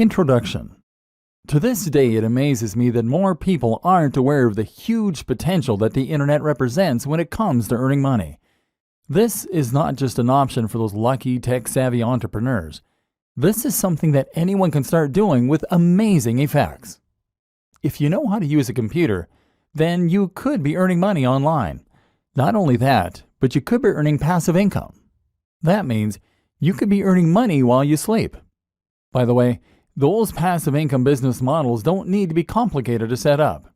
Introduction. To this day, it amazes me that more people aren't aware of the huge potential that the internet represents when it comes to earning money. This is not just an option for those lucky, tech-savvy entrepreneurs. This is something that anyone can start doing with amazing effects. If you know how to use a computer, then you could be earning money online. Not only that, but you could be earning passive income. That means you could be earning money while you sleep. By the way, those passive income business models don't need to be complicated to set up.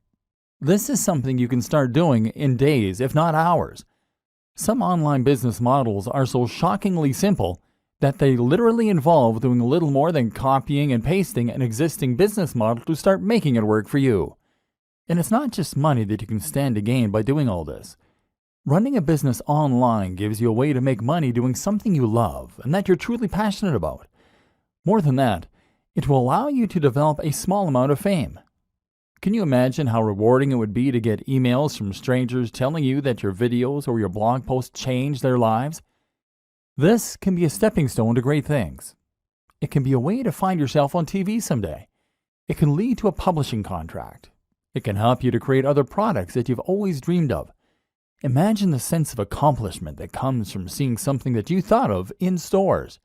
This is something you can start doing in days, if not hours. Some online business models are so shockingly simple that they literally involve doing little more than copying and pasting an existing business model to start making it work for you. And it's not just money that you can stand to gain by doing all this. Running a business online gives you a way to make money doing something you love and that you're truly passionate about. More than that, it will allow you to develop a small amount of fame. Can you imagine how rewarding it would be to get emails from strangers telling you that your videos or your blog posts changed their lives? This can be a stepping stone to great things. It can be a way to find yourself on TV someday. It can lead to a publishing contract. It can help you to create other products that you've always dreamed of. Imagine the sense of accomplishment that comes from seeing something that you thought of in stores.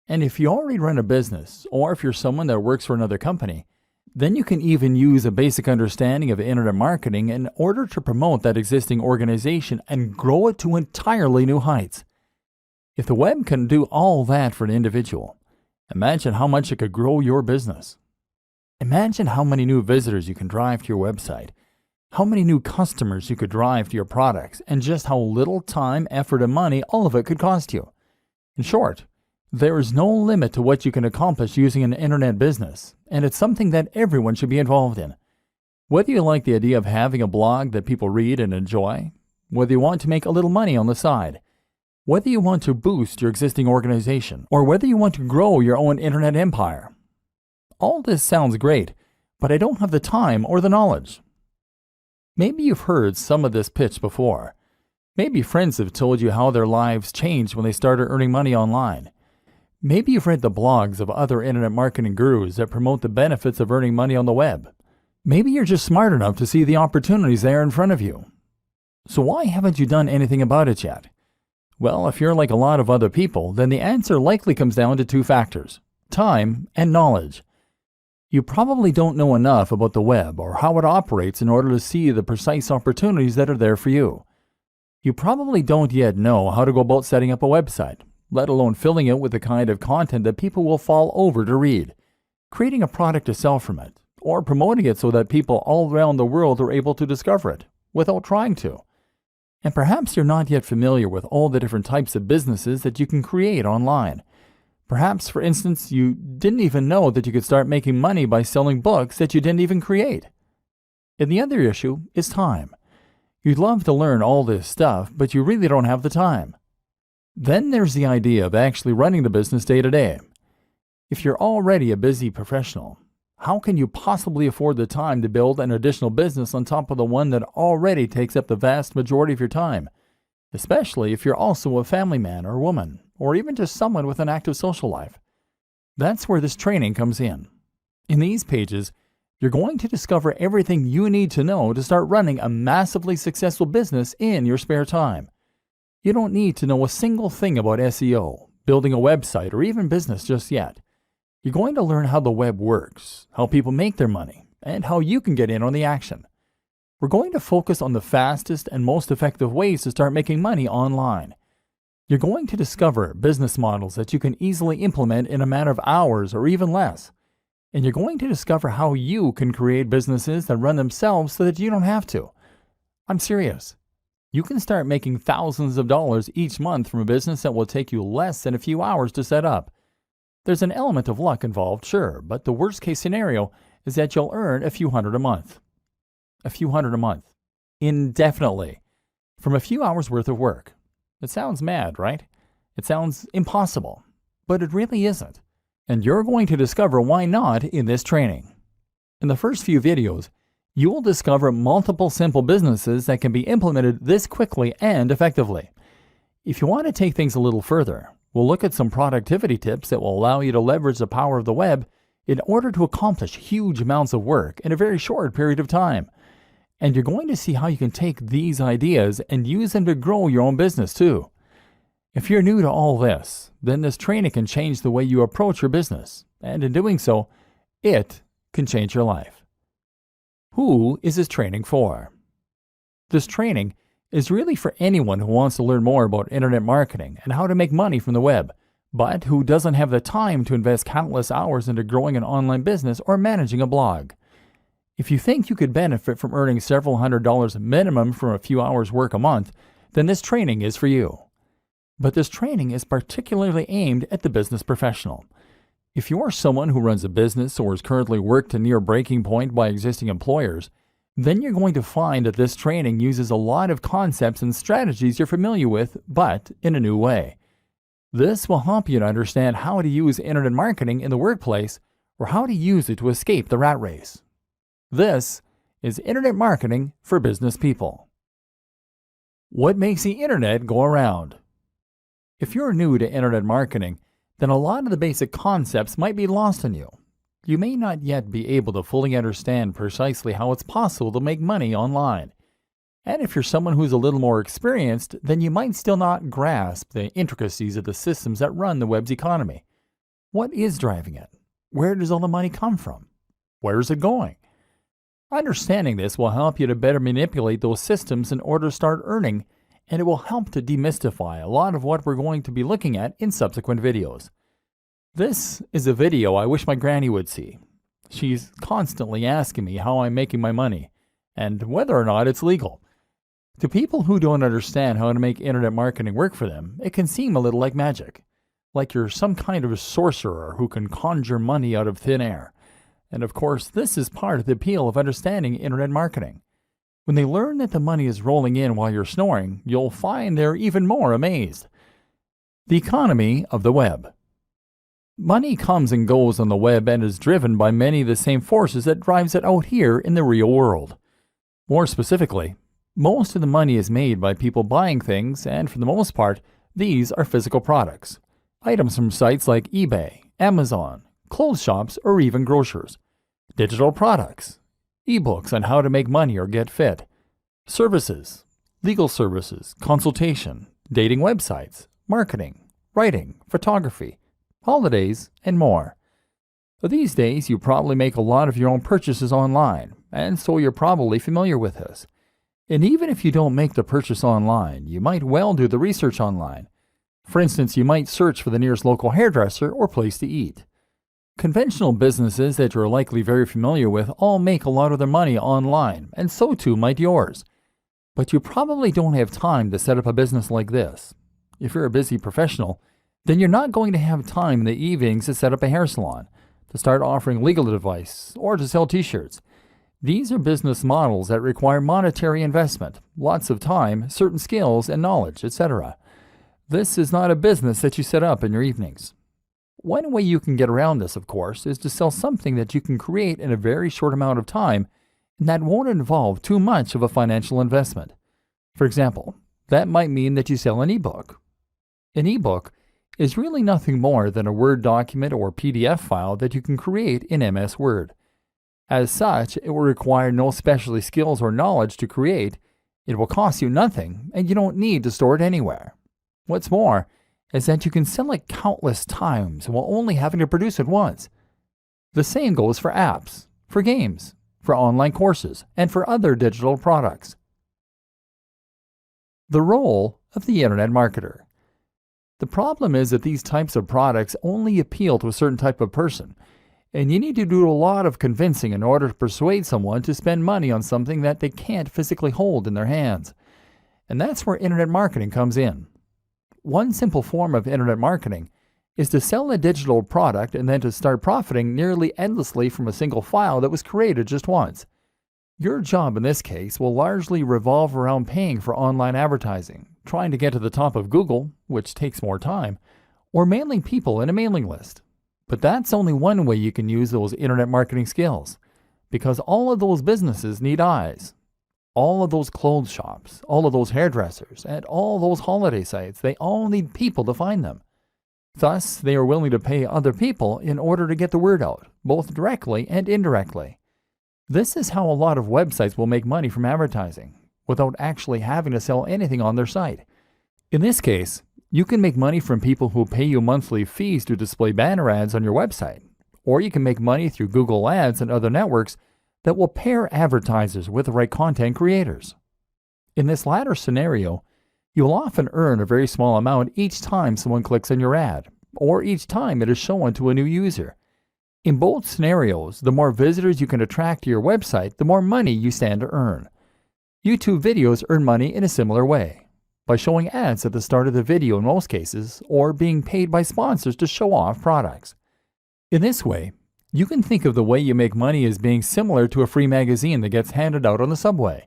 And if you already run a business, or if you're someone that works for another company, then you can even use a basic understanding of internet marketing in order to promote that existing organization and grow it to entirely new heights. If the web can do all that for an individual, imagine how much it could grow your business. Imagine how many new visitors you can drive to your website, how many new customers you could drive to your products, and just how little time, effort, and money all of it could cost you. In short, there is no limit to what you can accomplish using an internet business, and it's something that everyone should be involved in. Whether you like the idea of having a blog that people read and enjoy, whether you want to make a little money on the side, whether you want to boost your existing organization, or whether you want to grow your own internet empire. All this sounds great, but I don't have the time or the knowledge. Maybe you've heard some of this pitch before. Maybe friends have told you how their lives changed when they started earning money online. Maybe you've read the blogs of other internet marketing gurus that promote the benefits of earning money on the web. Maybe you're just smart enough to see the opportunities there in front of you. So why haven't you done anything about it yet? Well, if you're like a lot of other people, then the answer likely comes down to two factors: time and knowledge. You probably don't know enough about the web or how it operates in order to see the precise opportunities that are there for you. You probably don't yet know how to go about setting up a website, let alone filling it with the kind of content that people will fall over to read, creating a product to sell from it, or promoting it so that people all around the world are able to discover it without trying to. And perhaps you're not yet familiar with all the different types of businesses that you can create online. Perhaps, for instance, you didn't even know that you could start making money by selling books that you didn't even create. And the other issue is time. You'd love to learn all this stuff, but you really don't have the time. Then there's the idea of actually running the business day to day. If you're already a busy professional, how can you possibly afford the time to build an additional business on top of the one that already takes up the vast majority of your time? Especially if you're also a family man or woman, or even just someone with an active social life. That's where this training comes in. In these pages, you're going to discover everything you need to know to start running a massively successful business in your spare time. You don't need to know a single thing about SEO, building a website, or even business just yet. You're going to learn how the web works, how people make their money, and how you can get in on the action. We're going to focus on the fastest and most effective ways to start making money online. You're going to discover business models that you can easily implement in a matter of hours or even less. And you're going to discover how you can create businesses that run themselves so that you don't have to. I'm serious. You can start making thousands of dollars each month from a business that will take you less than a few hours to set up. There's an element of luck involved, sure, but the worst case scenario is that you'll earn a few hundred a month. A few hundred a month. Indefinitely. From a few hours worth of work. It sounds mad, right? It sounds impossible. But it really isn't. And you're going to discover why not in this training. In the first few videos, you will discover multiple simple businesses that can be implemented this quickly and effectively. If you want to take things a little further, we'll look at some productivity tips that will allow you to leverage the power of the web in order to accomplish huge amounts of work in a very short period of time. And you're going to see how you can take these ideas and use them to grow your own business too. If you're new to all this, then this training can change the way you approach your business, and in doing so, it can change your life. Who is this training for? This training is really for anyone who wants to learn more about internet marketing and how to make money from the web, but who doesn't have the time to invest countless hours into growing an online business or managing a blog. If you think you could benefit from earning several $100s minimum from a few hours work a month, then this training is for you. But this training is particularly aimed at the business professional. If you are someone who runs a business or is currently worked to near breaking point by existing employers, then you're going to find that this training uses a lot of concepts and strategies you're familiar with, but in a new way. This will help you to understand how to use internet marketing in the workplace or how to use it to escape the rat race. This is Internet Marketing for Business People. What makes the internet go around? If you're new to internet marketing, then a lot of the basic concepts might be lost on you. You may not yet be able to fully understand precisely how it's possible to make money online. And if you're someone who's a little more experienced, then you might still not grasp the intricacies of the systems that run the web's economy. What is driving it? Where does all the money come from? Where is it going? Understanding this will help you to better manipulate those systems in order to start earning, and it will help to demystify a lot of what we're going to be looking at in subsequent videos. This is a video I wish my granny would see. She's constantly asking me how I'm making my money, and whether or not it's legal. To people who don't understand how to make internet marketing work for them, it can seem a little like magic. Like you're some kind of a sorcerer who can conjure money out of thin air. And of course, this is part of the appeal of understanding internet marketing. When they learn that the money is rolling in while you're snoring, you'll find they're even more amazed. The economy of the web. Money comes and goes on the web and is driven by many of the same forces that drives it out here in the real world. More specifically, most of the money is made by people buying things, and for the most part, these are physical products. Items from sites like eBay, Amazon, clothes shops, or even grocers. Digital products, ebooks on how to make money or get fit, services, legal services, consultation, dating websites, marketing, writing, photography, holidays, and more. These days, you probably make a lot of your own purchases online, and so you're probably familiar with this. And even if you don't make the purchase online, you might well do the research online. For instance, you might search for the nearest local hairdresser or place to eat. Conventional businesses that you're likely very familiar with all make a lot of their money online, and so too might yours. But you probably don't have time to set up a business like this. If you're a busy professional, then you're not going to have time in the evenings to set up a hair salon, to start offering legal advice, or to sell t-shirts. These are business models that require monetary investment, lots of time, certain skills and knowledge, etc. This is not a business that you set up in your evenings. One way you can get around this, of course, is to sell something that you can create in a very short amount of time and that won't involve too much of a financial investment. For example, that might mean that you sell an ebook. An ebook is really nothing more than a Word document or PDF file that you can create in MS Word. As such, it will require no specialty skills or knowledge to create, it will cost you nothing, and you don't need to store it anywhere. What's more, is that you can sell it countless times while only having to produce it once. The same goes for apps, for games, for online courses, and for other digital products. The role of the internet marketer. The problem is that these types of products only appeal to a certain type of person, and you need to do a lot of convincing in order to persuade someone to spend money on something that they can't physically hold in their hands. And that's where internet marketing comes in. One simple form of internet marketing is to sell a digital product and then to start profiting nearly endlessly from a single file that was created just once. Your job in this case will largely revolve around paying for online advertising, trying to get to the top of Google, which takes more time, or mailing people in a mailing list. But that's only one way you can use those internet marketing skills, because all of those businesses need eyes. All of those clothes shops, all of those hairdressers, and all those holiday sites, they all need people to find them. Thus, they are willing to pay other people in order to get the word out, both directly and indirectly. This is how a lot of websites will make money from advertising, without actually having to sell anything on their site. In this case, you can make money from people who pay you monthly fees to display banner ads on your website, or you can make money through Google Ads and other networks that will pair advertisers with the right content creators. In this latter scenario, you'll often earn a very small amount each time someone clicks on your ad, or each time it is shown to a new user. In both scenarios, the more visitors you can attract to your website, the more money you stand to earn. YouTube videos earn money in a similar way, by showing ads at the start of the video in most cases, or being paid by sponsors to show off products. In this way, you can think of the way you make money as being similar to a free magazine that gets handed out on the subway.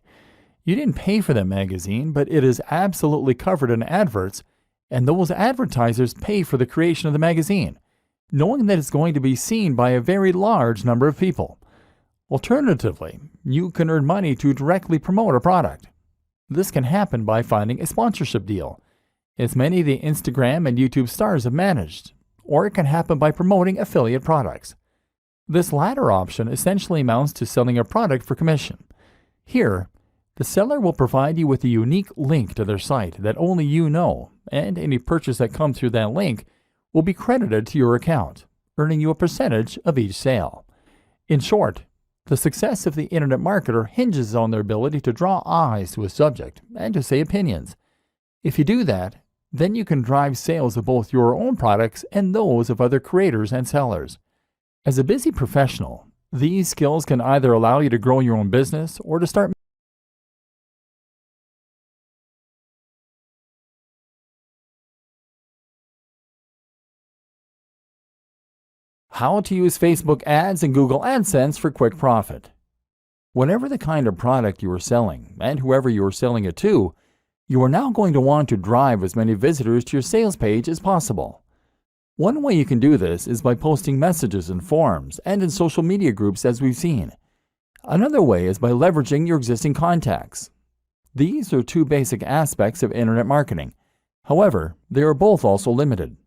You didn't pay for that magazine, but it is absolutely covered in adverts, and those advertisers pay for the creation of the magazine, knowing that it's going to be seen by a very large number of people. Alternatively, you can earn money to directly promote a product. This can happen by finding a sponsorship deal, as many of the Instagram and YouTube stars have managed, or it can happen by promoting affiliate products. This latter option essentially amounts to selling a product for commission. Here, the seller will provide you with a unique link to their site that only you know, and any purchase that comes through that link will be credited to your account, earning you a percentage of each sale. In short, the success of the internet marketer hinges on their ability to draw eyes to a subject and to say opinions. If you do that, then you can drive sales of both your own products and those of other creators and sellers. As a busy professional, these skills can either allow you to grow your own business or to start How to use Facebook ads and Google AdSense for quick profit. Whatever the kind of product you are selling, and whoever you are selling it to, you are now going to want to drive as many visitors to your sales page as possible. One way you can do this is by posting messages in forums and in social media groups, as we've seen. Another way is by leveraging your existing contacts. These are two basic aspects of internet marketing. However, they are both also limited.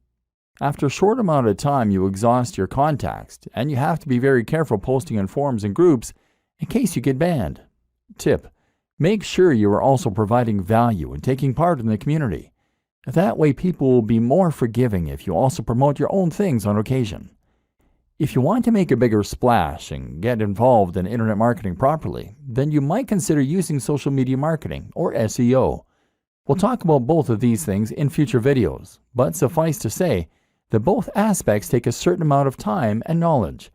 After a short amount of time, you exhaust your contacts, and you have to be very careful posting in forums and groups in case you get banned. Tip: make sure you are also providing value and taking part in the community. That way people will be more forgiving if you also promote your own things on occasion. If you want to make a bigger splash and get involved in internet marketing properly, then you might consider using social media marketing, or SEO. We'll talk about both of these things in future videos, but suffice to say that both aspects take a certain amount of time and knowledge.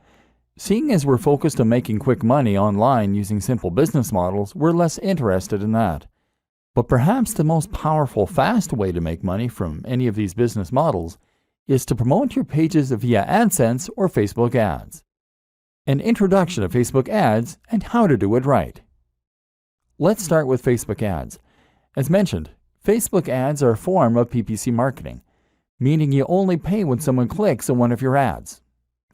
Seeing as we're focused on making quick money online using simple business models, we're less interested in that. But perhaps the most powerful, fast way to make money from any of these business models is to promote your pages via AdSense or Facebook ads. An introduction to Facebook ads and how to do it right. Let's start with Facebook ads. As mentioned, Facebook ads are a form of PPC marketing, meaning you only pay when someone clicks on one of your ads.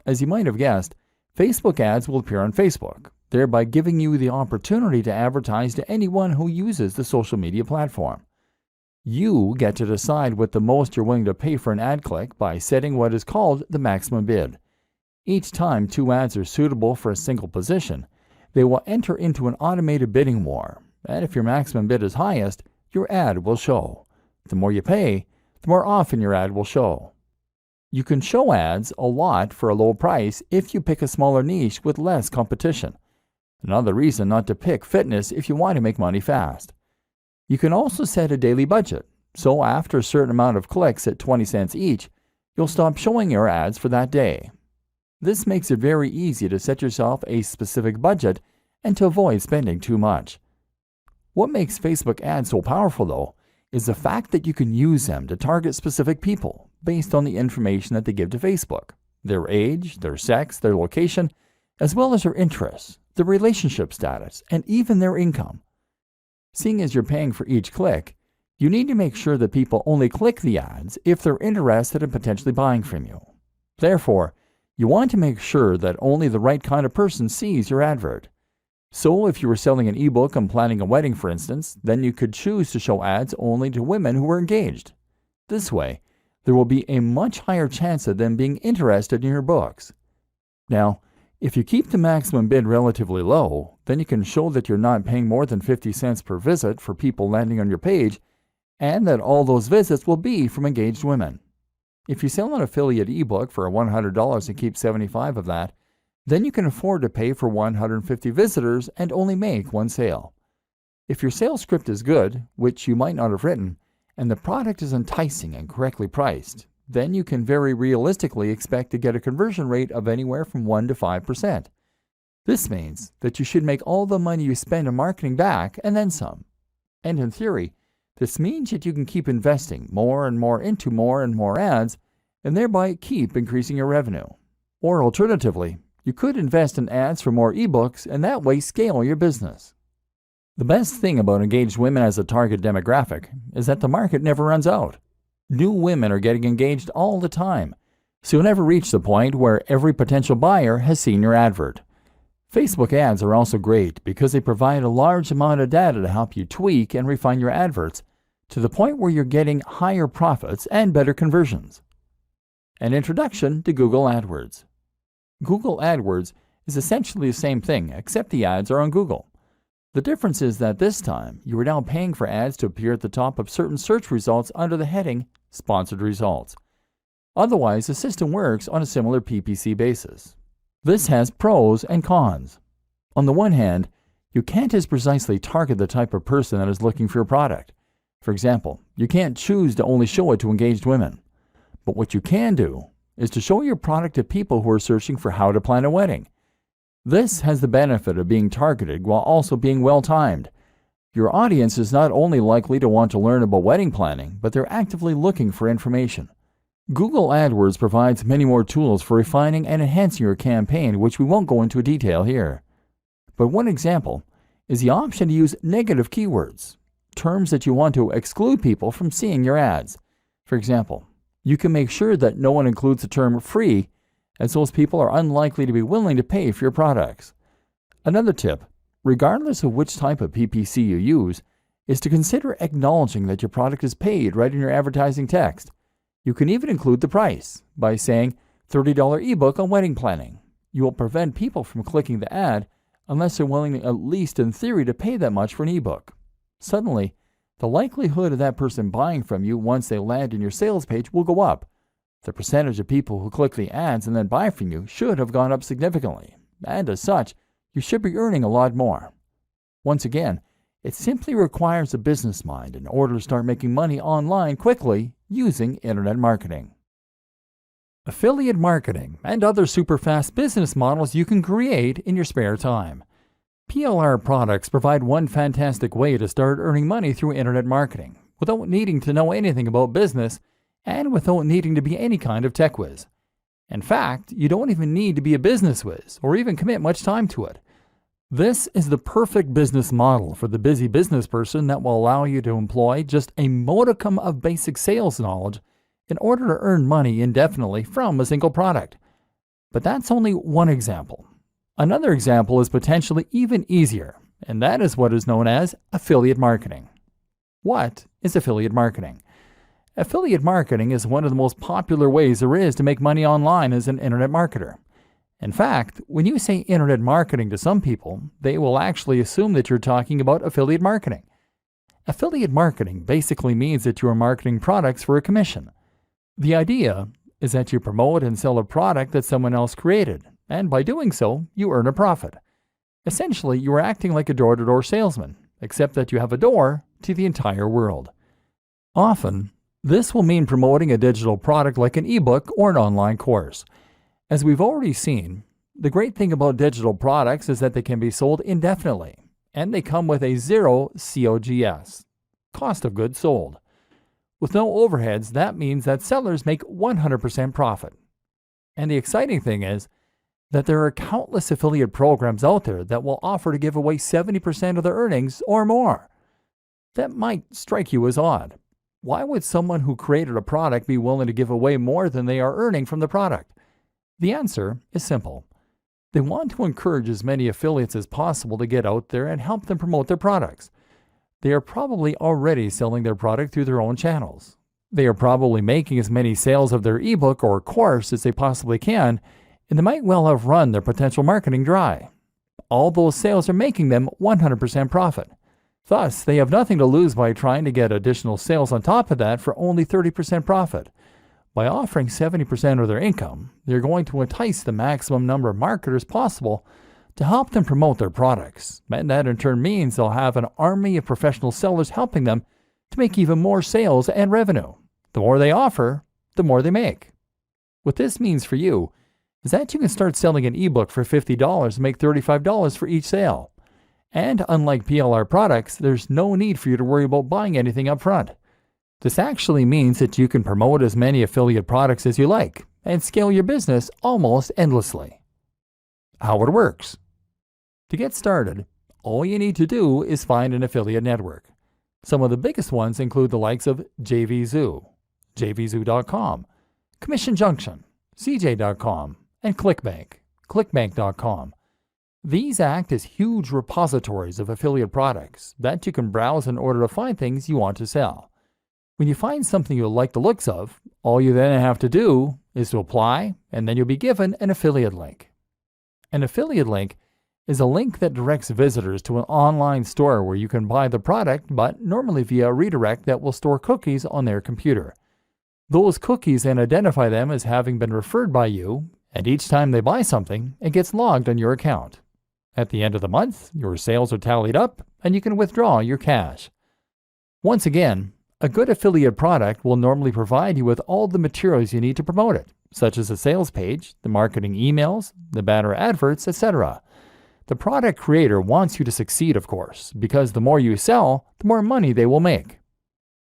As you might have guessed, Facebook ads will appear on Facebook, thereby giving you the opportunity to advertise to anyone who uses the social media platform. You get to decide what the most you're willing to pay for an ad click by setting what is called the maximum bid. Each time two ads are suitable for a single position, they will enter into an automated bidding war, and if your maximum bid is highest, your ad will show. The more you pay, the more often your ad will show. You can show ads a lot for a low price if you pick a smaller niche with less competition. Another reason not to pick fitness if you want to make money fast. You can also set a daily budget, so after a certain amount of clicks at 20 cents each, you'll stop showing your ads for that day. This makes it very easy to set yourself a specific budget and to avoid spending too much. What makes Facebook ads so powerful, though, is the fact that you can use them to target specific people based on the information that they give to Facebook, their age, their sex, their location, as well as their interests, their relationship status, and even their income. Seeing as you're paying for each click, you need to make sure that people only click the ads if they're interested in potentially buying from you. Therefore, you want to make sure that only the right kind of person sees your advert. So if you were selling an ebook and planning a wedding, for instance, then you could choose to show ads only to women who are engaged. This way, there will be a much higher chance of them being interested in your books. Now, if you keep the maximum bid relatively low, then you can show that you're not paying more than 50 cents per visit for people landing on your page, and that all those visits will be from engaged women. If you sell an affiliate ebook for $100 and keep 75 of that, then you can afford to pay for 150 visitors and only make one sale. If your sales script is good, which you might not have written, and the product is enticing and correctly priced, then you can very realistically expect to get a conversion rate of anywhere from 1 to 5%. This means that you should make all the money you spend on marketing back and then some. And in theory, this means that you can keep investing more and more into more and more ads, and thereby keep increasing your revenue. Or alternatively, you could invest in ads for more ebooks and that way scale your business. The best thing about engaged women as a target demographic is that the market never runs out. New women are getting engaged all the time, so you'll never reach the point where every potential buyer has seen your advert. Facebook ads are also great because they provide a large amount of data to help you tweak and refine your adverts to the point where you're getting higher profits and better conversions. An introduction to Google AdWords. Google AdWords is essentially the same thing, except the ads are on Google. The difference is that this time, you are now paying for ads to appear at the top of certain search results under the heading Sponsored Results. Otherwise, the system works on a similar PPC basis. This has pros and cons. On the one hand, you can't as precisely target the type of person that is looking for your product. For example, you can't choose to only show it to engaged women. But what you can do is to show your product to people who are searching for how to plan a wedding. This has the benefit of being targeted while also being well-timed. Your audience is not only likely to want to learn about wedding planning, but they're actively looking for information. Google AdWords provides many more tools for refining and enhancing your campaign, which we won't go into detail here. But one example is the option to use negative keywords, terms that you want to exclude people from seeing your ads. For example, you can make sure that no one includes the term free, as those people are unlikely to be willing to pay for your products. Another tip, regardless of which type of PPC you use, is to consider acknowledging that your product is paid right in your advertising text. You can even include the price by saying $30 ebook on wedding planning. You will prevent people from clicking the ad unless they're willing, at least in theory, to pay that much for an ebook. Suddenly, the likelihood of that person buying from you once they land in your sales page will go up. The percentage of people who click the ads and then buy from you should have gone up significantly, and as such, you should be earning a lot more. Once again, it simply requires a business mind in order to start making money online quickly using internet marketing. Affiliate marketing and other super fast business models you can create in your spare time. PLR products provide one fantastic way to start earning money through internet marketing without needing to know anything about business and without needing to be any kind of tech whiz. In fact, you don't even need to be a business whiz or even commit much time to it. This is the perfect business model for the busy business person that will allow you to employ just a modicum of basic sales knowledge in order to earn money indefinitely from a single product. But that's only one example. Another example is potentially even easier, and that is what is known as affiliate marketing. What is affiliate marketing? Affiliate marketing is one of the most popular ways there is to make money online as an internet marketer. In fact, when you say internet marketing to some people, they will actually assume that you're talking about affiliate marketing. Affiliate marketing basically means that you are marketing products for a commission. The idea is that you promote and sell a product that someone else created, and by doing so, you earn a profit. Essentially, you are acting like a door-to-door salesman, except that you have a door to the entire world. Often, this will mean promoting a digital product like an ebook or an online course. As we've already seen, the great thing about digital products is that they can be sold indefinitely, and they come with a zero COGS, cost of goods sold. With no overheads, that means that sellers make 100% profit. And the exciting thing is that there are countless affiliate programs out there that will offer to give away 70% of their earnings or more. That might strike you as odd. Why would someone who created a product be willing to give away more than they are earning from the product? The answer is simple. They want to encourage as many affiliates as possible to get out there and help them promote their products. They are probably already selling their product through their own channels. They are probably making as many sales of their ebook or course as they possibly can, and they might well have run their potential marketing dry. All those sales are making them 100% profit. Thus, they have nothing to lose by trying to get additional sales on top of that for only 30% profit. By offering 70% of their income, they're going to entice the maximum number of marketers possible to help them promote their products, and that in turn means they'll have an army of professional sellers helping them to make even more sales and revenue. The more they offer, the more they make. What this means for you is that you can start selling an ebook for $50 and make $35 for each sale. And unlike PLR products, there's no need for you to worry about buying anything up front. This actually means that you can promote as many affiliate products as you like and scale your business almost endlessly. How it works. To get started, all you need to do is find an affiliate network. Some of the biggest ones include the likes of JVZoo, JVZoo.com, Commission Junction, CJ.com, and ClickBank, ClickBank.com. These act as huge repositories of affiliate products that you can browse in order to find things you want to sell. When you find something you like the looks of, all you then have to do is to apply, and then you'll be given an affiliate link. An affiliate link is a link that directs visitors to an online store where you can buy the product, but normally via a redirect that will store cookies on their computer. Those cookies then identify them as having been referred by you, and each time they buy something, it gets logged on your account. At the end of the month, your sales are tallied up, and you can withdraw your cash. Once again, a good affiliate product will normally provide you with all the materials you need to promote it, such as a sales page, the marketing emails, the banner adverts, etc. The product creator wants you to succeed, of course, because the more you sell, the more money they will make.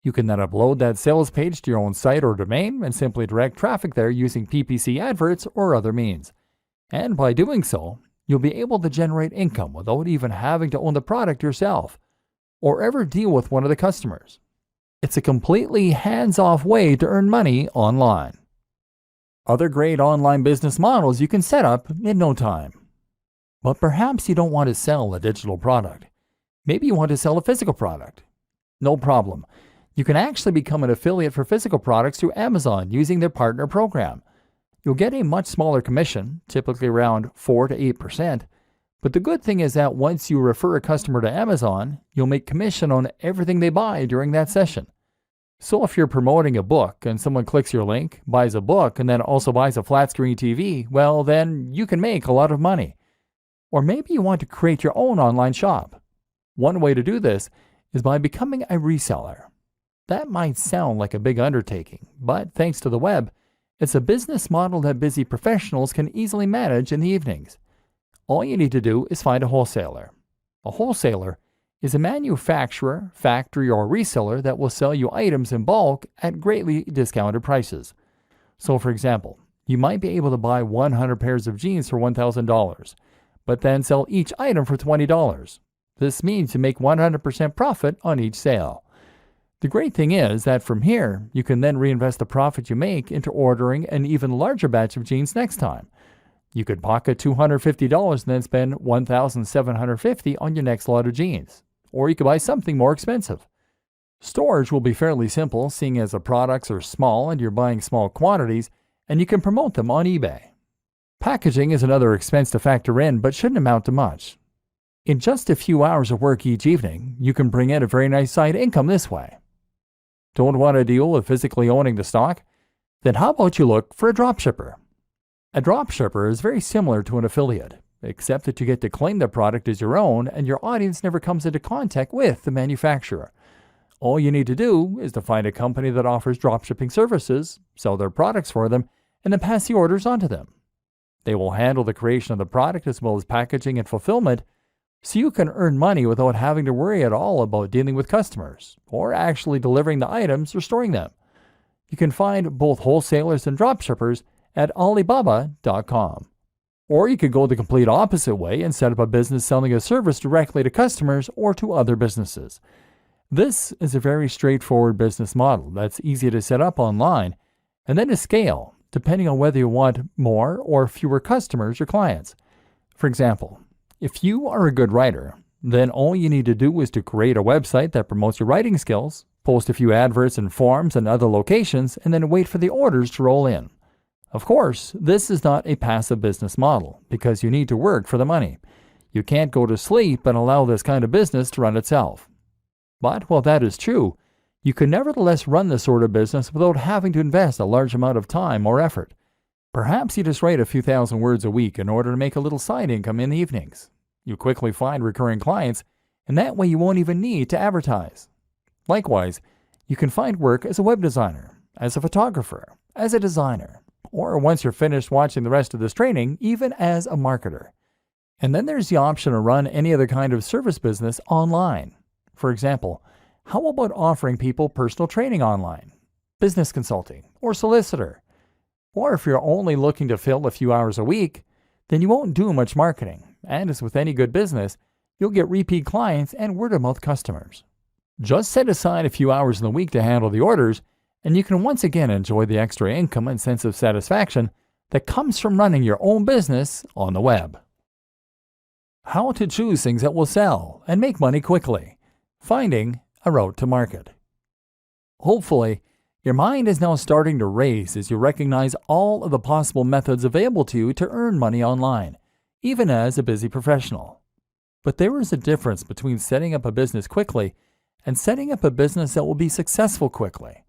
You can then upload that sales page to your own site or domain and simply direct traffic there using PPC adverts or other means. And by doing so, you'll be able to generate income without even having to own the product yourself or ever deal with one of the customers. It's a completely hands-off way to earn money online. Other great online business models you can set up in no time. But perhaps you don't want to sell a digital product. Maybe you want to sell a physical product. No problem. You can actually become an affiliate for physical products through Amazon using their partner program. You'll get a much smaller commission, typically around 4 to 8%. But the good thing is that once you refer a customer to Amazon, you'll make commission on everything they buy during that session. So if you're promoting a book and someone clicks your link, buys a book, and then also buys a flat screen TV, well, then you can make a lot of money. Or maybe you want to create your own online shop. One way to do this is by becoming a reseller. That might sound like a big undertaking, but thanks to the web, it's a business model that busy professionals can easily manage in the evenings. All you need to do is find a wholesaler. A wholesaler is a manufacturer, factory, or reseller that will sell you items in bulk at greatly discounted prices. So for example, you might be able to buy 100 pairs of jeans for $1,000, but then sell each item for $20. This means you make 100% profit on each sale. The great thing is that from here, you can then reinvest the profit you make into ordering an even larger batch of jeans next time. You could pocket $250 and then spend $1,750 on your next lot of jeans. Or you could buy something more expensive. Storage will be fairly simple, seeing as the products are small and you're buying small quantities, and you can promote them on eBay. Packaging is another expense to factor in, but shouldn't amount to much. In just a few hours of work each evening, you can bring in a very nice side income this way. Don't want to deal with physically owning the stock? Then how about you look for a dropshipper? A dropshipper is very similar to an affiliate, except that you get to claim the product as your own and your audience never comes into contact with the manufacturer. All you need to do is to find a company that offers dropshipping services, sell their products for them, and then pass the orders on to them. They will handle the creation of the product as well as packaging and fulfillment, so you can earn money without having to worry at all about dealing with customers or actually delivering the items or storing them. You can find both wholesalers and dropshippers at Alibaba.com. Or you could go the complete opposite way and set up a business selling a service directly to customers or to other businesses. This is a very straightforward business model that's easy to set up online and then to scale, depending on whether you want more or fewer customers or clients. For example, if you are a good writer, then all you need to do is to create a website that promotes your writing skills, Post a few adverts in forums and other locations, and then wait for the orders to roll in. Of course, this is not a passive business model because you need to work for the money. You can't go to sleep and allow this kind of business to run itself. But while that is true, you can nevertheless run this sort of business without having to invest a large amount of time or effort. Perhaps you just write a few thousand words a week in order to make a little side income in the evenings. You quickly find recurring clients, and that way you won't even need to advertise. Likewise, you can find work as a web designer, as a photographer, as a designer, or once you're finished watching the rest of this training, even as a marketer. And then there's the option to run any other kind of service business online. For example, how about offering people personal training online, business consulting, or solicitor? Or if you're only looking to fill a few hours a week, then you won't do much marketing, and as with any good business, you'll get repeat clients and word-of-mouth customers. Just set aside a few hours in the week to handle the orders, and you can once again enjoy the extra income and sense of satisfaction that comes from running your own business on the web. How to choose things that will sell and make money quickly. Finding a route to market. Hopefully, your mind is now starting to race as you recognize all of the possible methods available to you to earn money online, even as a busy professional. But there is a difference between setting up a business quickly and setting up a business that will be successful quickly.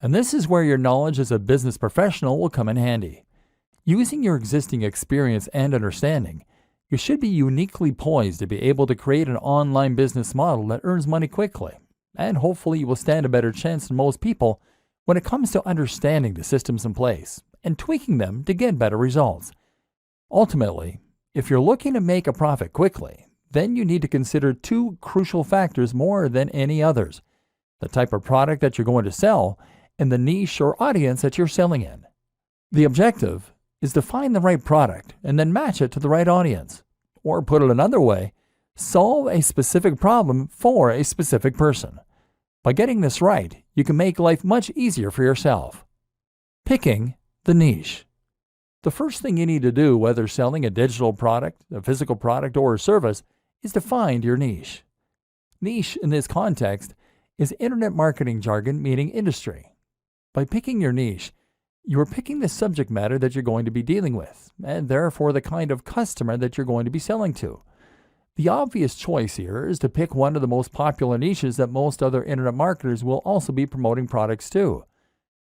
And this is where your knowledge as a business professional will come in handy. Using your existing experience and understanding, you should be uniquely poised to be able to create an online business model that earns money quickly, and hopefully you will stand a better chance than most people when it comes to understanding the systems in place and tweaking them to get better results. Ultimately, if you're looking to make a profit quickly, then you need to consider two crucial factors more than any others: the type of product that you're going to sell and the niche or audience that you're selling in. The objective is to find the right product and then match it to the right audience. Or put it another way, solve a specific problem for a specific person. By getting this right, you can make life much easier for yourself. Picking the niche. The first thing you need to do, whether selling a digital product, a physical product, or a service, is to find your niche. Niche in this context is internet marketing jargon meaning industry. By picking your niche, you are picking the subject matter that you're going to be dealing with, and therefore the kind of customer that you're going to be selling to. The obvious choice here is to pick one of the most popular niches that most other internet marketers will also be promoting products to.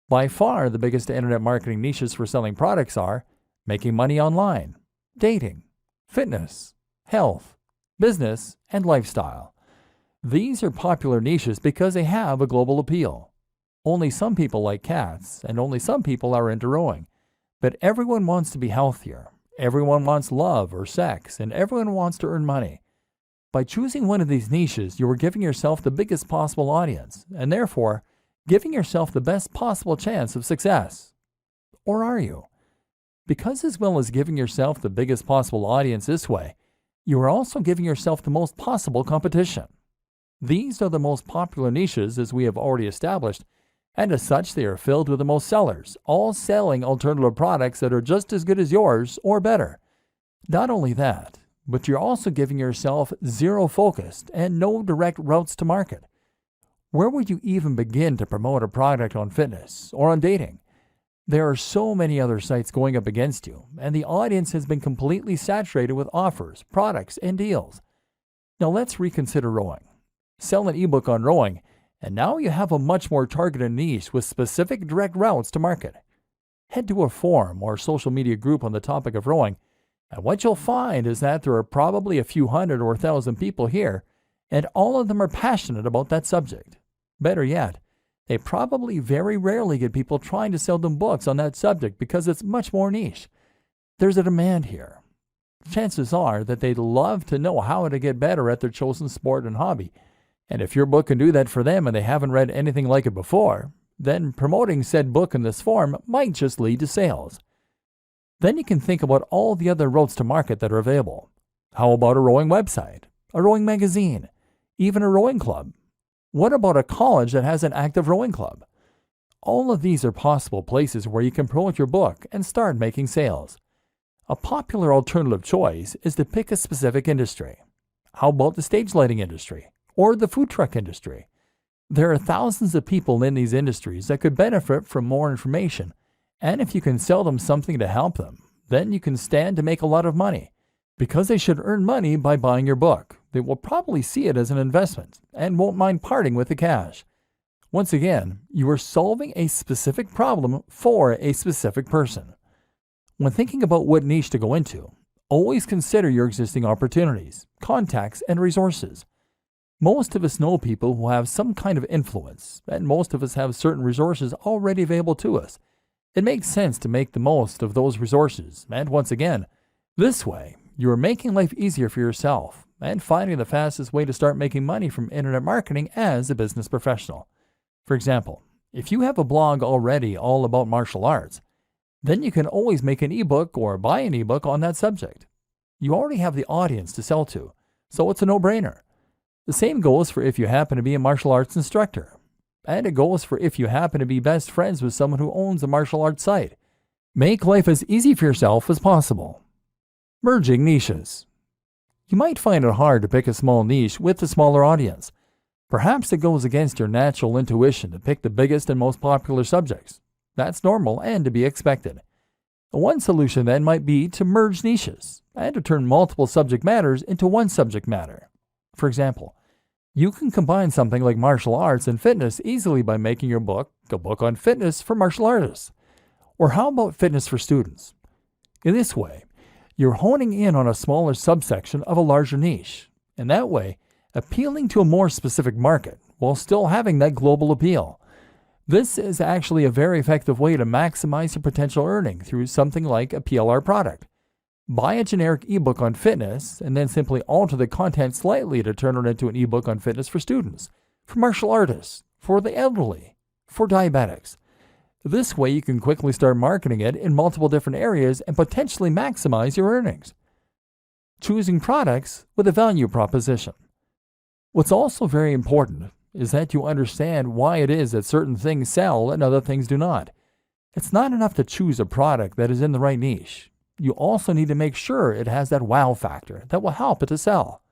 By far, the biggest internet marketing niches for selling products are making money online, dating, fitness, health, business, and lifestyle. These are popular niches because they have a global appeal. Only some people like cats, and only some people are into rowing. But everyone wants to be healthier. Everyone wants love or sex, and everyone wants to earn money. By choosing one of these niches, you are giving yourself the biggest possible audience, and therefore, giving yourself the best possible chance of success. Or are you? Because as well as giving yourself the biggest possible audience this way, you are also giving yourself the most possible competition. These are the most popular niches, as we have already established, and as such they are filled with the most sellers, all selling alternative products that are just as good as yours or better. Not only that, but you're also giving yourself zero focused and no direct routes to market. Where would you even begin to promote a product on fitness or on dating? There are so many other sites going up against you, and the audience has been completely saturated with offers, products, and deals. Now let's reconsider rowing. Sell an ebook on rowing, and now you have a much more targeted niche with specific direct routes to market. Head to a forum or social media group on the topic of rowing, and what you'll find is that there are probably a few hundred or 1,000 people here, and all of them are passionate about that subject. Better yet, they probably very rarely get people trying to sell them books on that subject because it's much more niche. There's a demand here. Chances are that they'd love to know how to get better at their chosen sport and hobby. And if your book can do that for them and they haven't read anything like it before, then promoting said book in this form might just lead to sales. Then you can think about all the other routes to market that are available. How about a rowing website, a rowing magazine, even a rowing club? What about a college that has an active rowing club? All of these are possible places where you can promote your book and start making sales. A popular alternative choice is to pick a specific industry. How about the stage lighting industry or the food truck industry? There are thousands of people in these industries that could benefit from more information, and if you can sell them something to help them, then you can stand to make a lot of money. Because they should earn money by buying your book, they will probably see it as an investment and won't mind parting with the cash. Once again, you are solving a specific problem for a specific person. When thinking about what niche to go into, always consider your existing opportunities, contacts, and resources. Most of us know people who have some kind of influence, and most of us have certain resources already available to us. It makes sense to make the most of those resources, and once again, this way, you are making life easier for yourself and finding the fastest way to start making money from internet marketing as a business professional. For example, if you have a blog already all about martial arts, then you can always make an ebook or buy an ebook on that subject. You already have the audience to sell to, so it's a no-brainer. The same goes for if you happen to be a martial arts instructor. And it goes for if you happen to be best friends with someone who owns a martial arts site. Make life as easy for yourself as possible. Merging niches. You might find it hard to pick a small niche with a smaller audience. Perhaps it goes against your natural intuition to pick the biggest and most popular subjects. That's normal and to be expected. One solution then might be to merge niches and to turn multiple subject matters into one subject matter. For example, you can combine something like martial arts and fitness easily by making your book a book on fitness for martial artists. Or how about fitness for students? In this way, you're honing in on a smaller subsection of a larger niche, and that way, appealing to a more specific market while still having that global appeal. This is actually a very effective way to maximize your potential earning through something like a PLR product. Buy a generic ebook on fitness and then simply alter the content slightly to turn it into an ebook on fitness for students, for martial artists, for the elderly, for diabetics. This way you can quickly start marketing it in multiple different areas and potentially maximize your earnings. Choosing products with a value proposition. What's also very important is that you understand why it is that certain things sell and other things do not. It's not enough to choose a product that is in the right niche. You also need to make sure it has that wow factor that will help it to sell.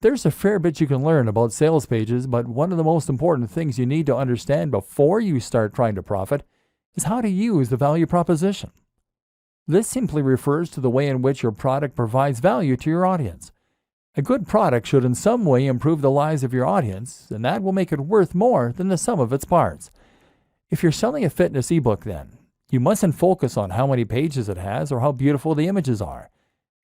There's a fair bit you can learn about sales pages, but one of the most important things you need to understand before you start trying to profit is how to use the value proposition. This simply refers to the way in which your product provides value to your audience. A good product should in some way improve the lives of your audience, and that will make it worth more than the sum of its parts. If you're selling a fitness ebook then, you mustn't focus on how many pages it has or how beautiful the images are.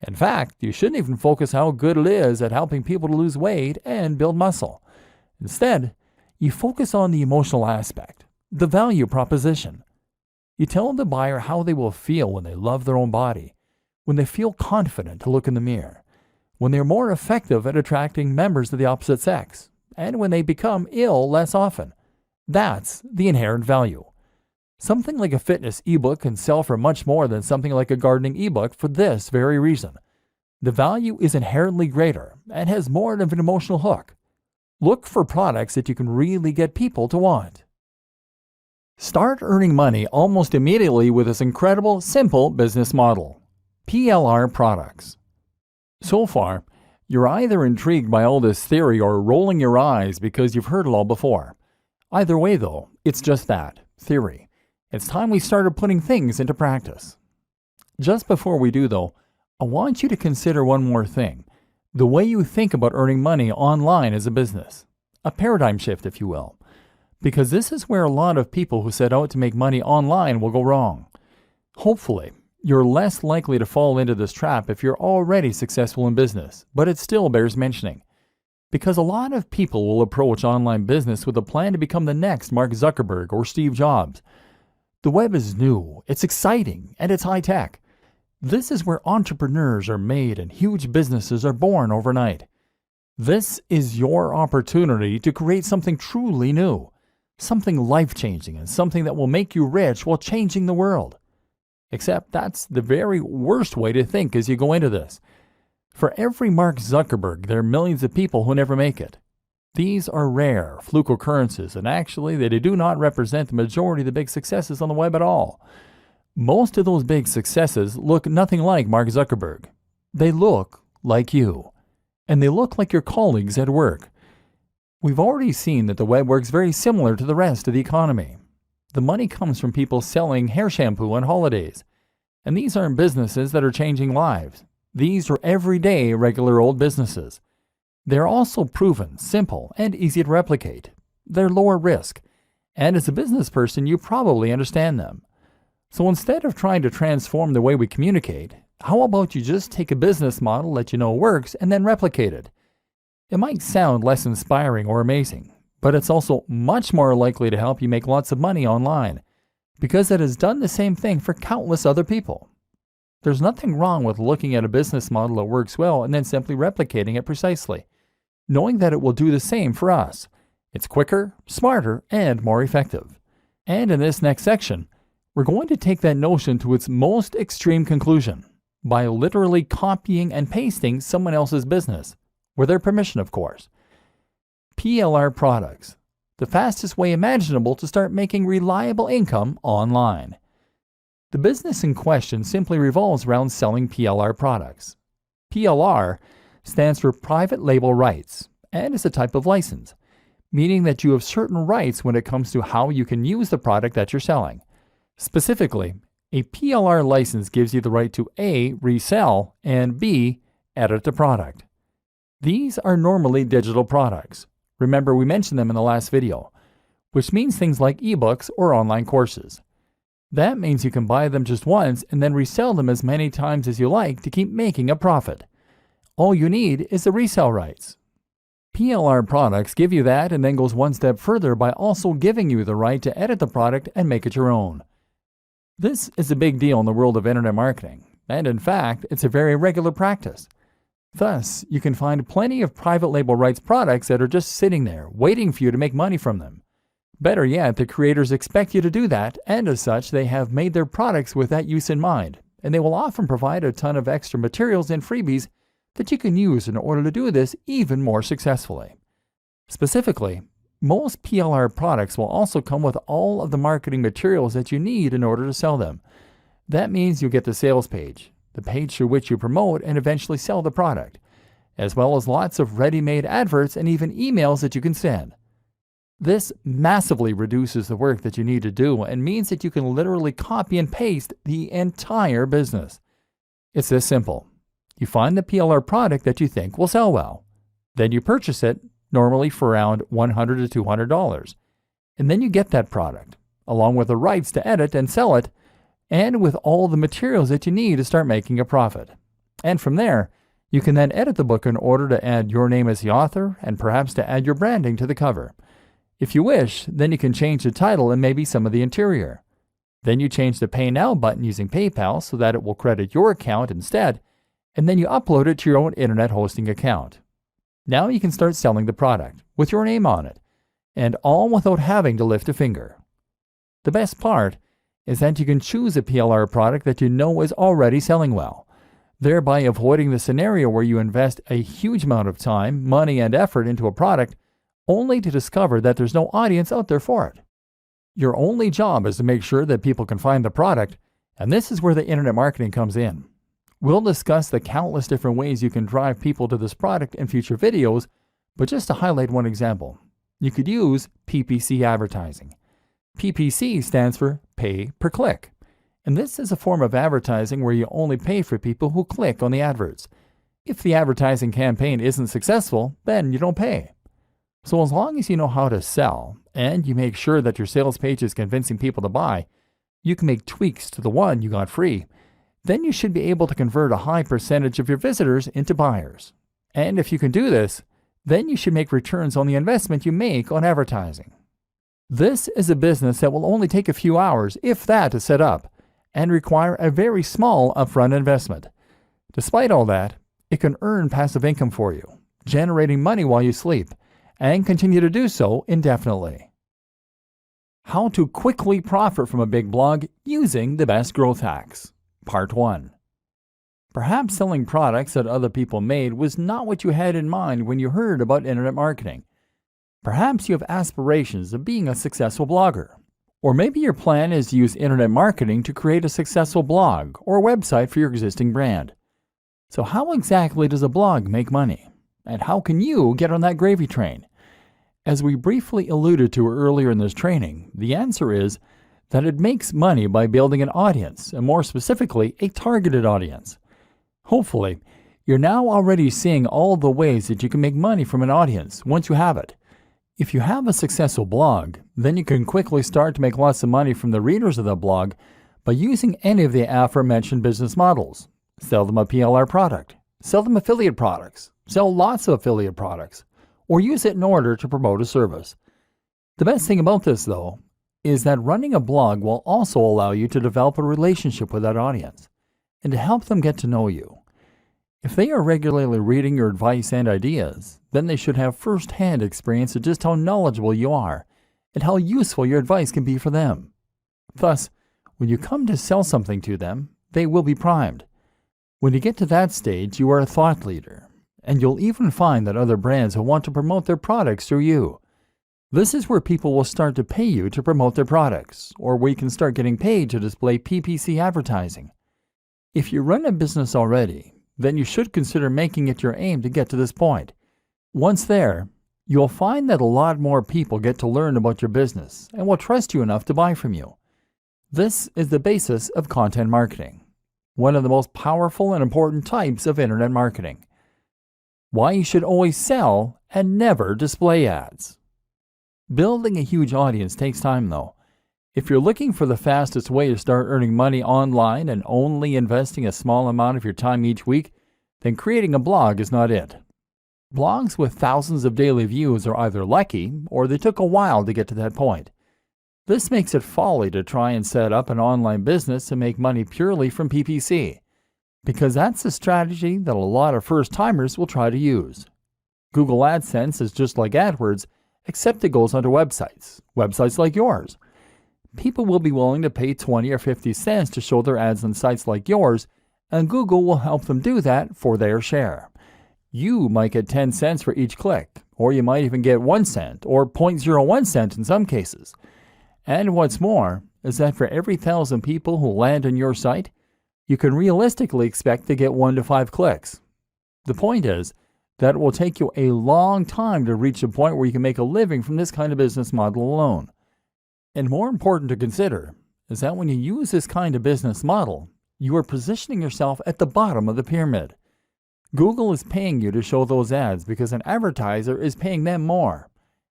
In fact, you shouldn't even focus how good it is at helping people to lose weight and build muscle. Instead, you focus on the emotional aspect, the value proposition. You tell the buyer how they will feel when they love their own body, when they feel confident to look in the mirror, when they're more effective at attracting members of the opposite sex, and when they become ill less often. That's the inherent value. Something like a fitness ebook can sell for much more than something like a gardening ebook for this very reason. The value is inherently greater and has more of an emotional hook. Look for products that you can really get people to want. Start earning money almost immediately with this incredible, simple business model. PLR products. So far, you're either intrigued by all this theory or rolling your eyes because you've heard it all before. Either way though, it's just that, theory. It's time we started putting things into practice. Just before we do though, I want you to consider one more thing. The way you think about earning money online as a business. A paradigm shift, if you will. Because this is where a lot of people who set out to make money online will go wrong. Hopefully, you're less likely to fall into this trap if you're already successful in business, but it still bears mentioning. Because a lot of people will approach online business with a plan to become the next Mark Zuckerberg or Steve Jobs. The web is new, it's exciting, and it's high-tech. This is where entrepreneurs are made and huge businesses are born overnight. This is your opportunity to create something truly new, something life-changing, and something that will make you rich while changing the world. Except that's the very worst way to think as you go into this. For every Mark Zuckerberg, there are millions of people who never make it. These are rare, fluke occurrences, and actually they do not represent the majority of the big successes on the web at all. Most of those big successes look nothing like Mark Zuckerberg. They look like you. And they look like your colleagues at work. We've already seen that the web works very similar to the rest of the economy. The money comes from people selling hair shampoo on holidays. And these aren't businesses that are changing lives. These are everyday, regular old businesses. They're also proven, simple, and easy to replicate. They're lower risk. And as a business person, you probably understand them. So instead of trying to transform the way we communicate, how about you just take a business model that you know works and then replicate it? It might sound less inspiring or amazing, but it's also much more likely to help you make lots of money online, because it has done the same thing for countless other people. There's nothing wrong with looking at a business model that works well and then simply replicating it precisely, knowing that it will do the same for us. It's quicker, smarter, and more effective. And in this next section, we're going to take that notion to its most extreme conclusion by literally copying and pasting someone else's business, with their permission, of course. PLR products, the fastest way imaginable to start making reliable income online. The business in question simply revolves around selling PLR products. PLR stands for Private Label Rights and is a type of license, meaning that you have certain rights when it comes to how you can use the product that you're selling. Specifically, a PLR license gives you the right to A. resell, and B. edit the product. These are normally digital products. Remember, we mentioned them in the last video, which means things like ebooks or online courses. That means you can buy them just once and then resell them as many times as you like to keep making a profit. All you need is the resale rights. PLR products give you that and then goes one step further by also giving you the right to edit the product and make it your own. This is a big deal in the world of internet marketing, and in fact, it's a very regular practice. Thus, you can find plenty of private label rights products that are just sitting there, waiting for you to make money from them. Better yet, the creators expect you to do that, and as such, they have made their products with that use in mind, and they will often provide a ton of extra materials and freebies that you can use in order to do this even more successfully. Specifically, most PLR products will also come with all of the marketing materials that you need in order to sell them. That means you'll get the sales page, the page through which you promote and eventually sell the product, as well as lots of ready-made adverts and even emails that you can send. This massively reduces the work that you need to do and means that you can literally copy and paste the entire business. It's this simple. You find the PLR product that you think will sell well. Then you purchase it, normally for around $100 to $200. And then you get that product, along with the rights to edit and sell it, and with all the materials that you need to start making a profit. And from there, you can then edit the book in order to add your name as the author and perhaps to add your branding to the cover. If you wish, then you can change the title and maybe some of the interior. Then you change the Pay Now button using PayPal so that it will credit your account instead, and then you upload it to your own internet hosting account. Now you can start selling the product with your name on it, and all without having to lift a finger. The best part is that you can choose a PLR product that you know is already selling well, thereby avoiding the scenario where you invest a huge amount of time, money, and effort into a product only to discover that there's no audience out there for it. Your only job is to make sure that people can find the product, and this is where the internet marketing comes in. We'll discuss the countless different ways you can drive people to this product in future videos, but just to highlight one example, you could use PPC advertising. PPC stands for Pay Per Click, and this is a form of advertising where you only pay for people who click on the adverts. If the advertising campaign isn't successful, then you don't pay. So as long as you know how to sell, and you make sure that your sales page is convincing people to buy, you can make tweaks to the one you got free. Then you should be able to convert a high percentage of your visitors into buyers. And if you can do this, then you should make returns on the investment you make on advertising. This is a business that will only take a few hours, if that, to set up, and require a very small upfront investment. Despite all that, it can earn passive income for you, generating money while you sleep, and continue to do so indefinitely. How to quickly profit from a big blog using the best growth hacks. Part 1. Perhaps selling products that other people made was not what you had in mind when you heard about internet marketing. Perhaps you have aspirations of being a successful blogger. Or maybe your plan is to use internet marketing to create a successful blog or website for your existing brand. So how exactly does a blog make money? And how can you get on that gravy train? As we briefly alluded to earlier in this training, the answer is that it makes money by building an audience, and more specifically, a targeted audience. Hopefully, you're now already seeing all the ways that you can make money from an audience once you have it. If you have a successful blog, then you can quickly start to make lots of money from the readers of the blog by using any of the aforementioned business models. Sell them a PLR product, sell them affiliate products, sell lots of affiliate products, or use it in order to promote a service. The best thing about this, though, is that running a blog will also allow you to develop a relationship with that audience and to help them get to know you. If they are regularly reading your advice and ideas, then they should have first-hand experience of just how knowledgeable you are and how useful your advice can be for them. Thus, when you come to sell something to them, they will be primed. When you get to that stage, you are a thought leader, and you'll even find that other brands will want to promote their products through you. This is where people will start to pay you to promote their products, or where you can start getting paid to display PPC advertising. If you run a business already, then you should consider making it your aim to get to this point. Once there, you'll find that a lot more people get to learn about your business and will trust you enough to buy from you. This is the basis of content marketing, one of the most powerful and important types of internet marketing. Why you should always sell and never display ads. Building a huge audience takes time, though. If you're looking for the fastest way to start earning money online and only investing a small amount of your time each week, then creating a blog is not it. Blogs with thousands of daily views are either lucky or they took a while to get to that point. This makes it folly to try and set up an online business and make money purely from PPC, because that's a strategy that a lot of first-timers will try to use. Google AdSense is just like AdWords, except it goes onto websites like yours. People will be willing to pay 20 or 50 cents to show their ads on sites like yours, and Google will help them do that for their share. You might get 10 cents for each click, or you might even get 1 cent or 0.01 cent in some cases. And what's more is that for every 1,000 people who land on your site, you can realistically expect to get 1 to 5 clicks. The point is that it will take you a long time to reach a point where you can make a living from this kind of business model alone. And more important to consider is that when you use this kind of business model, you are positioning yourself at the bottom of the pyramid. Google is paying you to show those ads because an advertiser is paying them more.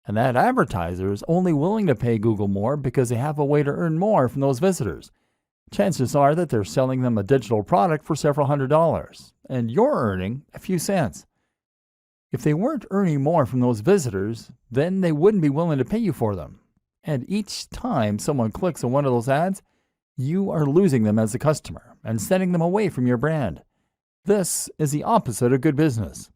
And that advertiser is only willing to pay Google more because they have a way to earn more from those visitors. Chances are that they're selling them a digital product for several $100s, and you're earning a few cents. If they weren't earning more from those visitors, then they wouldn't be willing to pay you for them. And each time someone clicks on one of those ads, you are losing them as a customer and sending them away from your brand. This is the opposite of good business.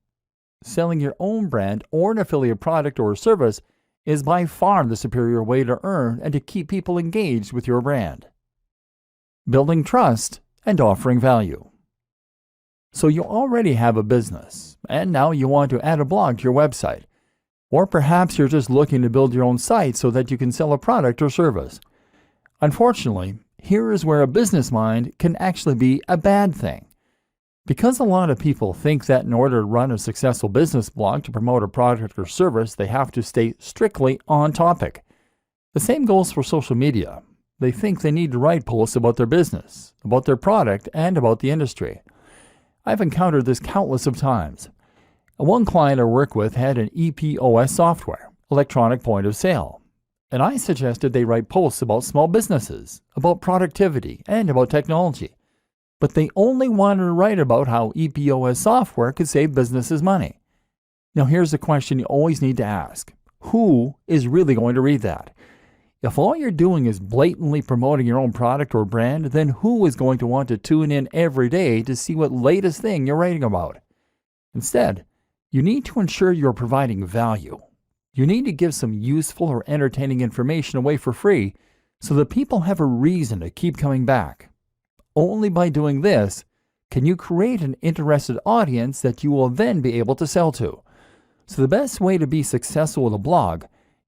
Selling your own brand or an affiliate product or service is by far the superior way to earn and to keep people engaged with your brand. Building trust and offering value. So you already have a business, and now you want to add a blog to your website. Or perhaps you're just looking to build your own site so that you can sell a product or service. Unfortunately, here is where a business mind can actually be a bad thing. Because a lot of people think that in order to run a successful business blog to promote a product or service, they have to stay strictly on topic. The same goes for social media. They think they need to write posts about their business, about their product, and about the industry. I've encountered this countless of times. One client I work with had an EPOS software, electronic point of sale, and I suggested they write posts about small businesses, about productivity, and about technology. But they only wanted to write about how EPOS software could save businesses money. Now here's the question you always need to ask. Who is really going to read that? If all you're doing is blatantly promoting your own product or brand, then who is going to want to tune in every day to see what latest thing you're writing about? Instead, you need to ensure you're providing value. You need to give some useful or entertaining information away for free so that people have a reason to keep coming back. Only by doing this can you create an interested audience that you will then be able to sell to. So the best way to be successful with a blog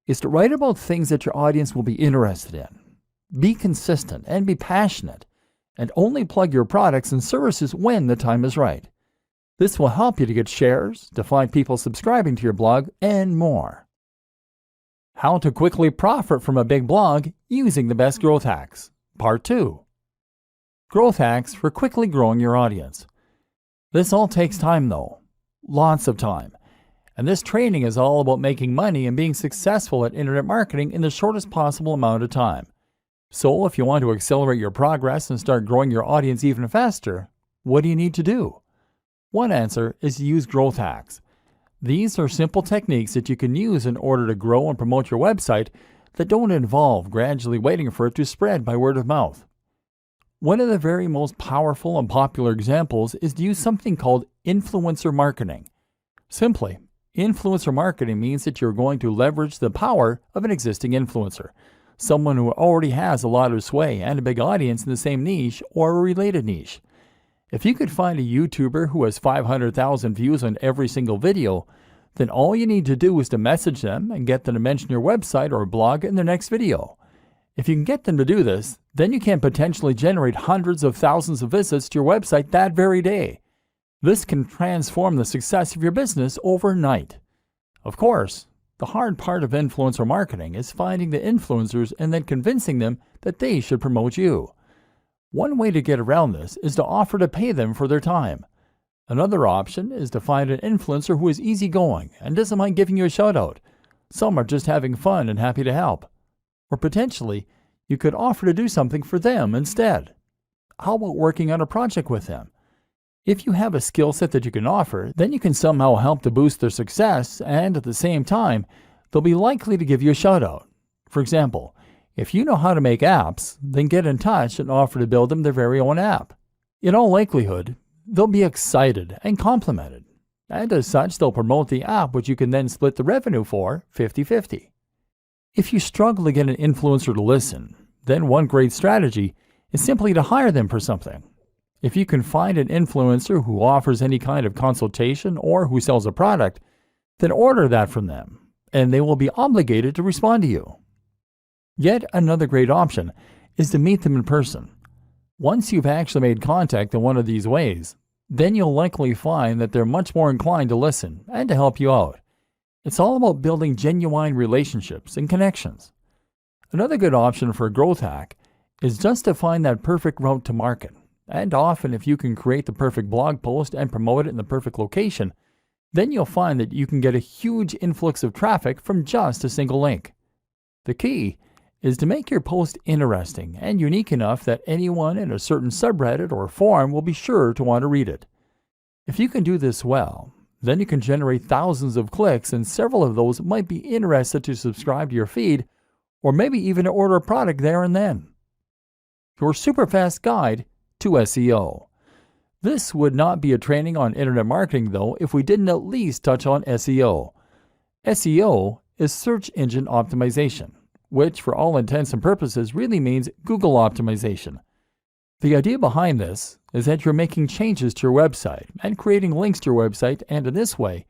is to write about things that your audience will be interested in. Be consistent and be passionate, and only plug your products and services when the time is right. This will help you to get shares, to find people subscribing to your blog, and more. How to quickly profit from a big blog using the best growth hacks. Part 2. Growth hacks for quickly growing your audience. This all takes time though. Lots of time. And this training is all about making money and being successful at internet marketing in the shortest possible amount of time. So if you want to accelerate your progress and start growing your audience even faster, what do you need to do? One answer is to use growth hacks. These are simple techniques that you can use in order to grow and promote your website that don't involve gradually waiting for it to spread by word of mouth. One of the very most powerful and popular examples is to use something called influencer marketing. Simply, influencer marketing means that you're going to leverage the power of an existing influencer, someone who already has a lot of sway and a big audience in the same niche or a related niche. If you could find a YouTuber who has 500,000 views on every single video, then all you need to do is to message them and get them to mention your website or blog in their next video. If you can get them to do this, then you can potentially generate hundreds of thousands of visits to your website that very day. This can transform the success of your business overnight. Of course, the hard part of influencer marketing is finding the influencers and then convincing them that they should promote you. One way to get around this is to offer to pay them for their time. Another option is to find an influencer who is easygoing and doesn't mind giving you a shout out. Some are just having fun and happy to help. Or potentially, you could offer to do something for them instead. How about working on a project with them? If you have a skill set that you can offer, then you can somehow help to boost their success, and at the same time, they'll be likely to give you a shout out. For example, if you know how to make apps, then get in touch and offer to build them their very own app. In all likelihood, they'll be excited and complimented, and as such, they'll promote the app, which you can then split the revenue for 50-50. If you struggle to get an influencer to listen, then one great strategy is simply to hire them for something. If you can find an influencer who offers any kind of consultation or who sells a product, then order that from them, and they will be obligated to respond to you. Yet another great option is to meet them in person. Once you've actually made contact in one of these ways, then you'll likely find that they're much more inclined to listen and to help you out. It's all about building genuine relationships and connections. Another good option for a growth hack is just to find that perfect route to market. And often if you can create the perfect blog post and promote it in the perfect location, then you'll find that you can get a huge influx of traffic from just a single link. The key is to make your post interesting and unique enough that anyone in a certain subreddit or forum will be sure to want to read it. If you can do this well, then you can generate thousands of clicks, and several of those might be interested to subscribe to your feed or maybe even to order a product there and then. Your super fast guide to SEO. This would not be a training on internet marketing though if we didn't at least touch on SEO. SEO is search engine optimization, which for all intents and purposes really means Google optimization. The idea behind this is that you're making changes to your website and creating links to your website, and in this way,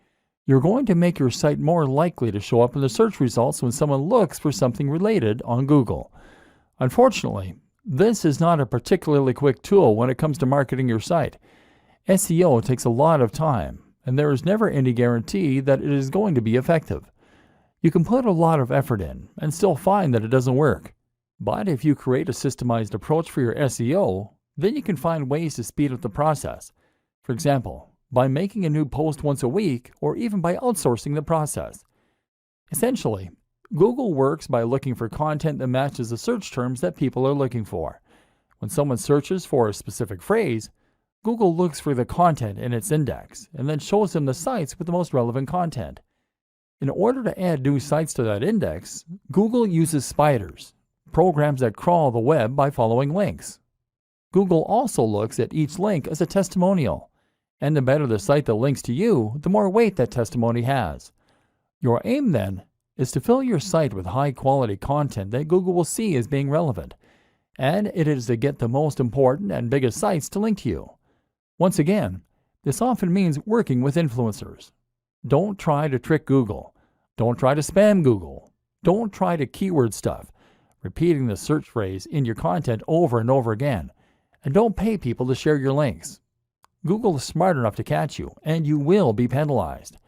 you're going to make your site more likely to show up in the search results when someone looks for something related on Google. Unfortunately, this is not a particularly quick tool when it comes to marketing your site. SEO takes a lot of time, and there is never any guarantee that it is going to be effective. You can put a lot of effort in and still find that it doesn't work. But if you create a systemized approach for your SEO, then you can find ways to speed up the process. For example, by making a new post once a week or even by outsourcing the process. Essentially, Google works by looking for content that matches the search terms that people are looking for. When someone searches for a specific phrase, Google looks for the content in its index and then shows them the sites with the most relevant content. In order to add new sites to that index, Google uses spiders, programs that crawl the web by following links. Google also looks at each link as a testimonial, and the better the site that links to you, the more weight that testimony has. Your aim then is to fill your site with high-quality content that Google will see as being relevant, and it is to get the most important and biggest sites to link to you. Once again, this often means working with influencers. Don't try to trick Google. Don't try to spam Google. Don't try to keyword stuff, repeating the search phrase in your content over and over again. And don't pay people to share your links. Google is smart enough to catch you, and you will be penalized.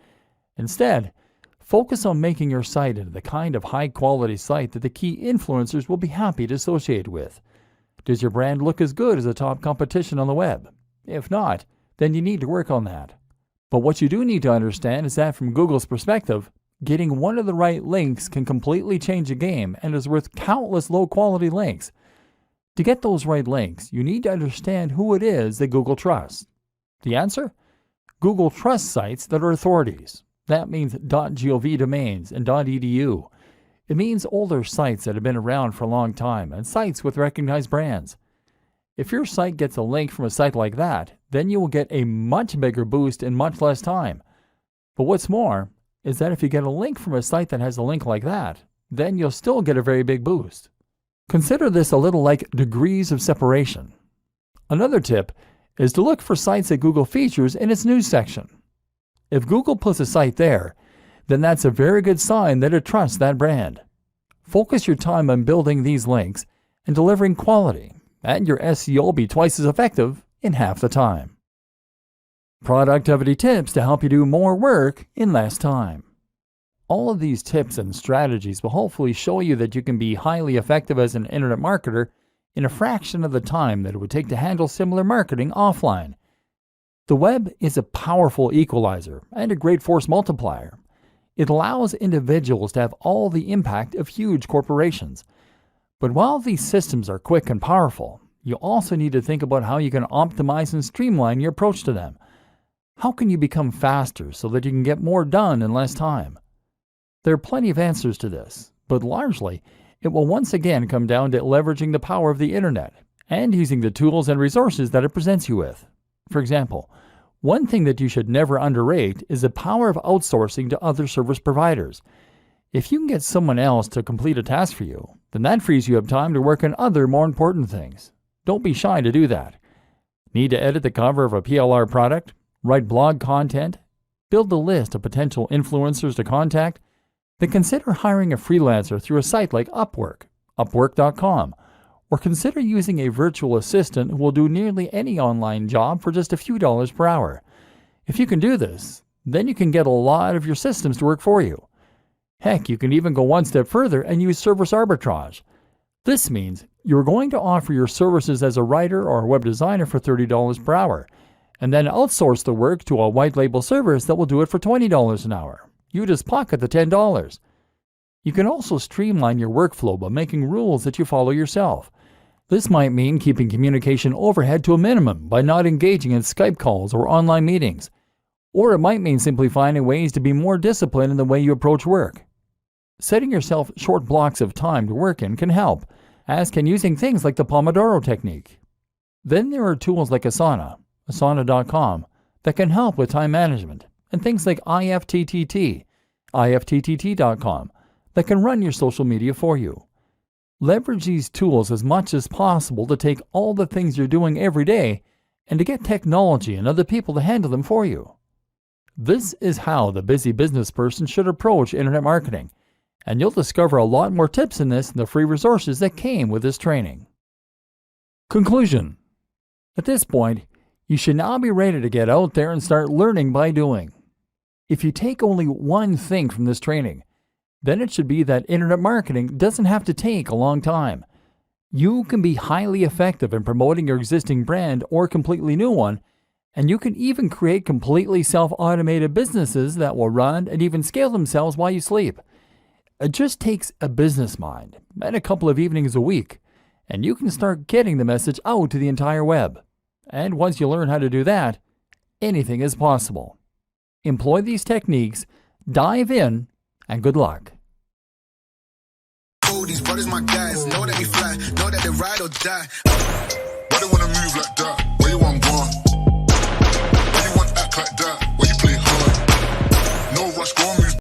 Instead, Focus on making your site into the kind of high-quality site that the key influencers will be happy to associate with. Does your brand look as good as the top competition on the web? If not, then you need to work on that. But what you do need to understand is that from Google's perspective, getting one of the right links can completely change a game and is worth countless low-quality links. To get those right links, you need to understand who it is that Google trusts. The answer? Google trusts sites that are authorities. That means .gov domains and .edu. It means older sites that have been around for a long time and sites with recognized brands. If your site gets a link from a site like that, then you will get a much bigger boost in much less time. But what's more is that if you get a link from a site that has a link like that, then you'll still get a very big boost. Consider this a little like degrees of separation. Another tip is to look for sites that Google features in its news section. If Google puts a site there, then that's a very good sign that it trusts that brand. Focus your time on building these links and delivering quality, and your SEO will be twice as effective in half the time. Productivity tips to help you do more work in less time. All of these tips and strategies will hopefully show you that you can be highly effective as an internet marketer in a fraction of the time that it would take to handle similar marketing offline. The web is a powerful equalizer and a great force multiplier. It allows individuals to have all the impact of huge corporations. But while these systems are quick and powerful, you also need to think about how you can optimize and streamline your approach to them. How can you become faster so that you can get more done in less time? There are plenty of answers to this, but largely, it will once again come down to leveraging the power of the internet and using the tools and resources that it presents you with. For example, one thing that you should never underrate is the power of outsourcing to other service providers. If you can get someone else to complete a task for you, then that frees you up time to work on other more important things. Don't be shy to do that. Need to edit the cover of a PLR product? Write blog content? Build a list of potential influencers to contact? Then consider hiring a freelancer through a site like Upwork, Upwork.com, or consider using a virtual assistant who will do nearly any online job for just a few dollars per hour. If you can do this, then you can get a lot of your systems to work for you. Heck, you can even go one step further and use service arbitrage. This means you're going to offer your services as a writer or a web designer for $30 per hour, and then outsource the work to a white label service that will do it for $20 an hour. You just pocket the $10. You can also streamline your workflow by making rules that you follow yourself. This might mean keeping communication overhead to a minimum by not engaging in Skype calls or online meetings. Or it might mean simply finding ways to be more disciplined in the way you approach work. Setting yourself short blocks of time to work in can help, as can using things like the Pomodoro technique. Then there are tools like Asana, Asana.com, that can help with time management, and things like IFTTT, IFTTT.com, that can run your social media for you. Leverage these tools as much as possible to take all the things you're doing every day and to get technology and other people to handle them for you. This is how the busy business person should approach internet marketing, and you'll discover a lot more tips in this in the free resources that came with this training. Conclusion. At this point, you should now be ready to get out there and start learning by doing. If you take only one thing from this training, then it should be that internet marketing doesn't have to take a long time. You can be highly effective in promoting your existing brand or completely new one, and you can even create completely self-automated businesses that will run and even scale themselves while you sleep. It just takes a business mind and a couple of evenings a week, and you can start getting the message out to the entire web. And once you learn how to do that, anything is possible. Employ these techniques, dive in, and good luck. These brothers my guys, know that they fly, know that they ride or die. Why they wanna move like that? Where you want gone? Why you want act like that? Why you play hard? No rush, go on, move